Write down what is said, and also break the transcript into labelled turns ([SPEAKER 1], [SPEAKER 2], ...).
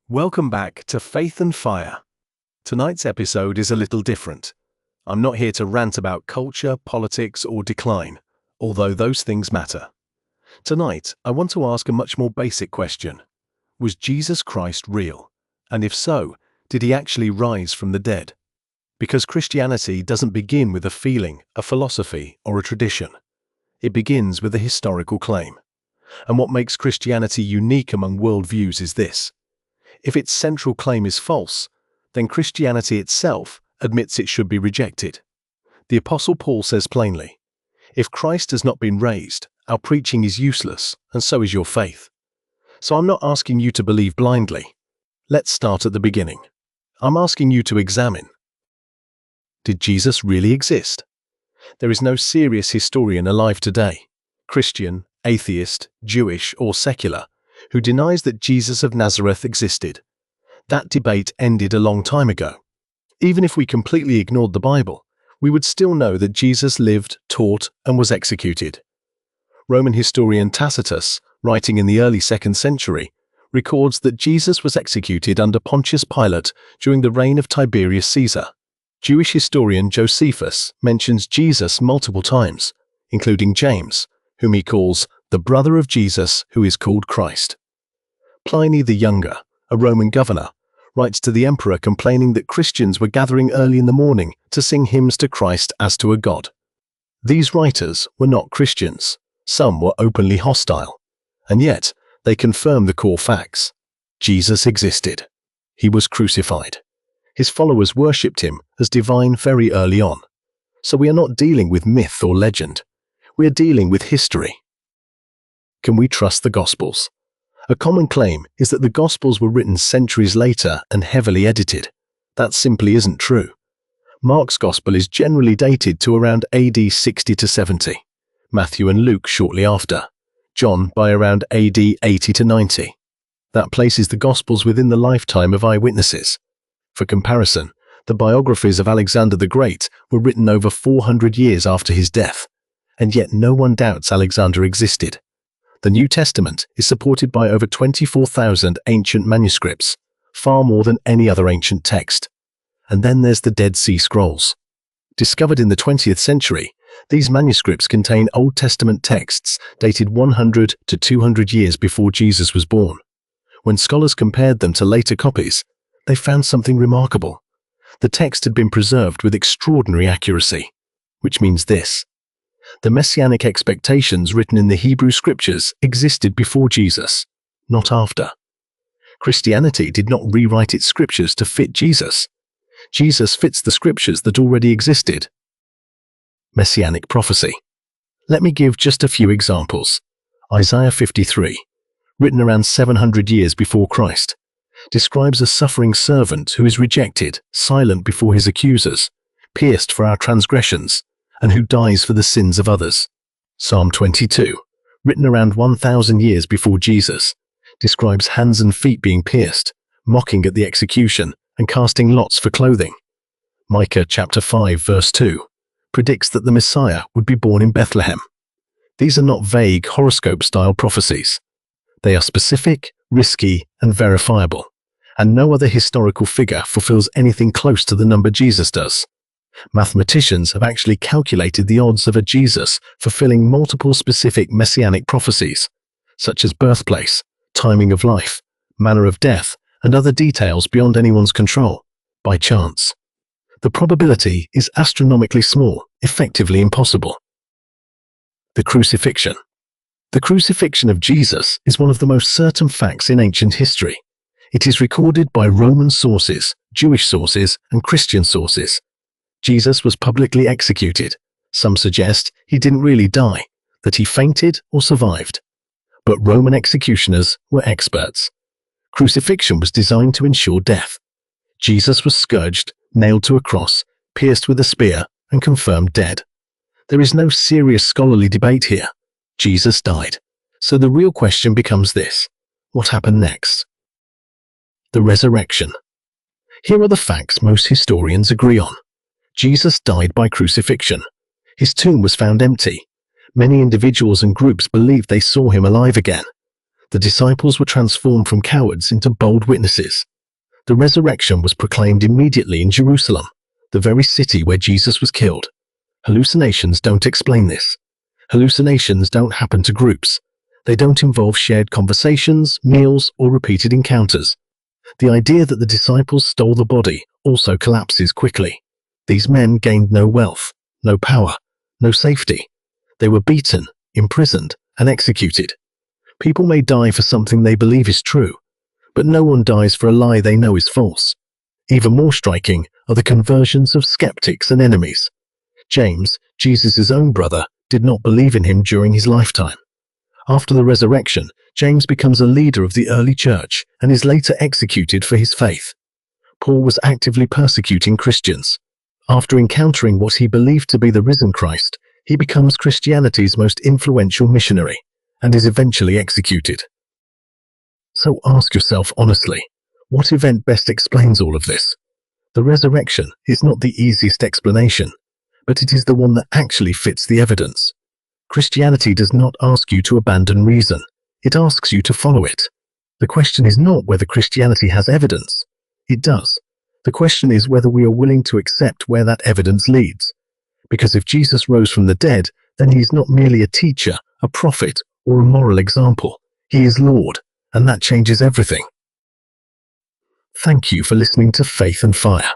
[SPEAKER 1] Welcome back to Faith and Fire. Tonight's episode is a little different. I'm not here to rant about culture, politics, or decline, although those things matter. Tonight, I want to ask a much more basic question. Was Jesus Christ real? And if so, did he actually rise from the dead? Because Christianity doesn't begin with a feeling, a philosophy, or a tradition. It begins with a historical claim. And what makes Christianity unique among worldviews is this. If its central claim is false, then Christianity itself admits it should be rejected. The Apostle Paul says plainly, "If Christ has not been raised, our preaching is useless, and so is your faith." So I'm not asking you to believe blindly. Let's start at the beginning. I'm asking you to examine. Did Jesus really exist? There is no serious historian alive today, Christian, atheist, Jewish, or secular, who denies that Jesus of Nazareth existed. That debate ended a long time ago. Even if we completely ignored the Bible, we would still know that Jesus lived, taught, and was executed. Roman historian Tacitus, writing in the early 2nd century, records that Jesus was executed under Pontius Pilate during the reign of Tiberius Caesar. Jewish historian Josephus mentions Jesus multiple times, including James, whom he calls the brother of Jesus who is called Christ. Pliny the Younger, a Roman governor, writes to the emperor complaining that Christians were gathering early in the morning to sing hymns to Christ as to a god. These writers were not Christians. Some were openly hostile. And yet, they confirm the core facts. Jesus existed. He was crucified. His followers worshipped him as divine very early on. So we are not dealing with myth or legend. We are dealing with history. Can we trust the Gospels? A common claim is that the Gospels were written centuries later and heavily edited. That simply isn't true. Mark's Gospel is generally dated to around AD 60 to 70, Matthew and Luke shortly after, John by around AD 80 to 90. That places the Gospels within the lifetime of eyewitnesses. For comparison, the biographies of Alexander the Great were written over 400 years after his death, and yet no one doubts Alexander existed. The New Testament is supported by over 24,000 ancient manuscripts, far more than any other ancient text. And then there's the Dead Sea Scrolls. Discovered in the 20th century, these manuscripts contain Old Testament texts dated 100 to 200 years before Jesus was born. When scholars compared them to later copies, they found something remarkable. The text had been preserved with extraordinary accuracy, which means this. The messianic expectations written in the Hebrew Scriptures existed before Jesus, not after. Christianity did not rewrite its scriptures to fit Jesus. Jesus fits the scriptures that already existed. Messianic prophecy. Let me give just a few examples. Isaiah 53, written around 700 years before Christ, describes a suffering servant who is rejected, silent before his accusers, pierced for our transgressions, and who dies for the sins of others. Psalm 22, written around 1,000 years before Jesus, describes hands and feet being pierced, mocking at the execution, and casting lots for clothing. Micah chapter 5 verse 2 predicts that the Messiah would be born in Bethlehem. These are not vague horoscope-style prophecies. They are specific, risky, and verifiable, and no other historical figure fulfills anything close to the number Jesus does. Mathematicians have actually calculated the odds of a Jesus fulfilling multiple specific messianic prophecies, such as birthplace, timing of life, manner of death, and other details beyond anyone's control, by chance. The probability is astronomically small, effectively impossible. The crucifixion. The crucifixion of Jesus is one of the most certain facts in ancient history. It is recorded by Roman sources, Jewish sources, and Christian sources. Jesus was publicly executed. Some suggest he didn't really die, that he fainted or survived. But Roman executioners were experts. Crucifixion was designed to ensure death. Jesus was scourged, nailed to a cross, pierced with a spear, and confirmed dead. There is no serious scholarly debate here. Jesus died. So the real question becomes this: what happened next? The resurrection. Here are the facts most historians agree on. Jesus died by crucifixion. His tomb was found empty. Many individuals and groups believed they saw him alive again. The disciples were transformed from cowards into bold witnesses. The resurrection was proclaimed immediately in Jerusalem, the very city where Jesus was killed. Hallucinations don't explain this. Hallucinations don't happen to groups. They don't involve shared conversations, meals, or repeated encounters. The idea that the disciples stole the body also collapses quickly. These men gained no wealth, no power, no safety. They were beaten, imprisoned, and executed. People may die for something they believe is true, but no one dies for a lie they know is false. Even more striking are the conversions of skeptics and enemies. James, Jesus' own brother, did not believe in him during his lifetime. After the resurrection, James becomes a leader of the early church and is later executed for his faith. Paul was actively persecuting Christians. After encountering what he believed to be the risen Christ, he becomes Christianity's most influential missionary and is eventually executed. So ask yourself honestly, what event best explains all of this? The resurrection is not the easiest explanation, but it is the one that actually fits the evidence. Christianity does not ask you to abandon reason. It asks you to follow it. The question is not whether Christianity has evidence. It does. The question is whether we are willing to accept where that evidence leads. Because if Jesus rose from the dead, then he is not merely a teacher, a prophet, or a moral example. He is Lord, and that changes everything. Thank you for listening to Faith and Fire.